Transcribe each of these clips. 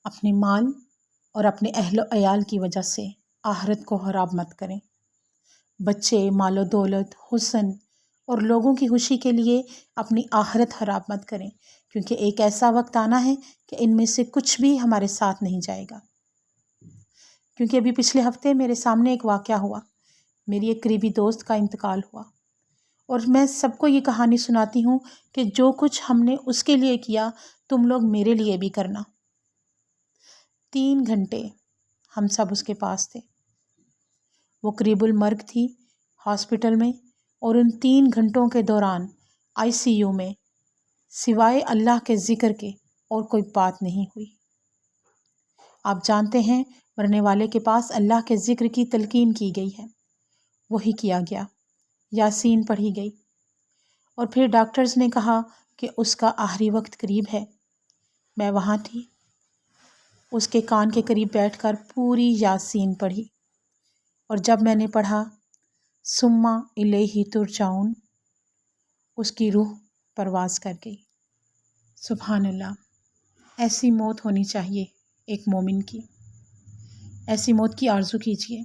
اپنے مال اور اپنے اہل و عیال کی وجہ سے آخرت کو خراب مت کریں۔ بچے، مال و دولت، حسن اور لوگوں کی خوشی کے لیے اپنی آخرت خراب مت کریں، کیونکہ ایک ایسا وقت آنا ہے کہ ان میں سے کچھ بھی ہمارے ساتھ نہیں جائے گا۔ کیونکہ ابھی پچھلے ہفتے میرے سامنے ایک واقعہ ہوا، میری ایک قریبی دوست کا انتقال ہوا، اور میں سب کو یہ کہانی سناتی ہوں کہ جو کچھ ہم نے اس کے لیے کیا تم لوگ میرے لیے بھی کرنا۔ 3 گھنٹے ہم سب اس کے پاس تھے، وہ قریب المرگ تھی ہاسپٹل میں، اور ان 3 گھنٹوں کے دوران ICU میں سوائے اللہ کے ذکر کے اور کوئی بات نہیں ہوئی۔ آپ جانتے ہیں مرنے والے کے پاس اللہ کے ذکر کی تلقین کی گئی ہے، وہی کیا گیا، یاسین پڑھی گئی، اور پھر ڈاکٹرز نے کہا کہ اس کا آخری وقت قریب ہے۔ میں وہاں تھی، اس کے کان کے قریب بیٹھ کر پوری یاسین پڑھی، اور جب میں نے پڑھا ثم الیہ ترجعون، اس کی روح پرواز کر گئی۔ سبحان اللہ، ایسی موت ہونی چاہیے ایک مومن کی، ایسی موت کی آرزو کیجیے۔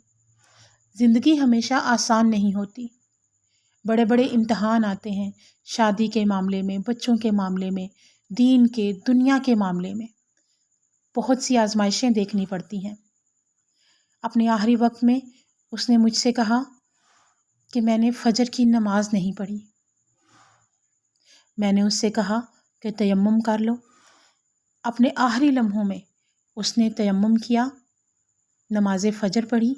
زندگی ہمیشہ آسان نہیں ہوتی، بڑے بڑے امتحان آتے ہیں، شادی کے معاملے میں، بچوں کے معاملے میں، دین کے، دنیا کے معاملے میں بہت سی آزمائشیں دیکھنی پڑتی ہیں۔ اپنے آخری وقت میں اس نے مجھ سے کہا کہ میں نے فجر کی نماز نہیں پڑھی۔ میں نے اس سے کہا کہ تیمم کر لو۔ اپنے آخری لمحوں میں اس نے تیمم کیا، نماز فجر پڑھی،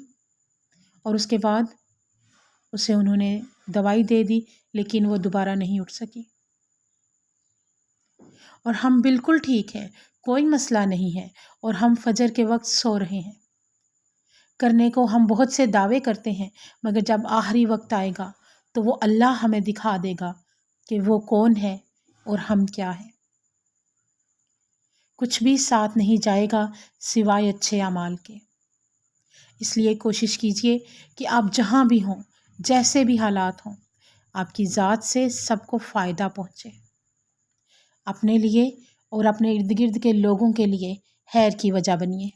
اور اس کے بعد اسے انہوں نے دوائی دے دی، لیکن وہ دوبارہ نہیں اٹھ سکی۔ اور ہم بالکل ٹھیک ہیں، کوئی مسئلہ نہیں ہے، اور ہم فجر کے وقت سو رہے ہیں۔ کرنے کو ہم بہت سے دعوے کرتے ہیں، مگر جب آخری وقت آئے گا تو وہ اللہ ہمیں دکھا دے گا کہ وہ کون ہے اور ہم کیا ہیں۔ کچھ بھی ساتھ نہیں جائے گا سوائے اچھے اعمال کے۔ اس لیے کوشش کیجئے کہ آپ جہاں بھی ہوں، جیسے بھی حالات ہوں، آپ کی ذات سے سب کو فائدہ پہنچے، اپنے لیے اور اپنے ارد گرد کے لوگوں کے لیے خیر کی وجہ بنیے۔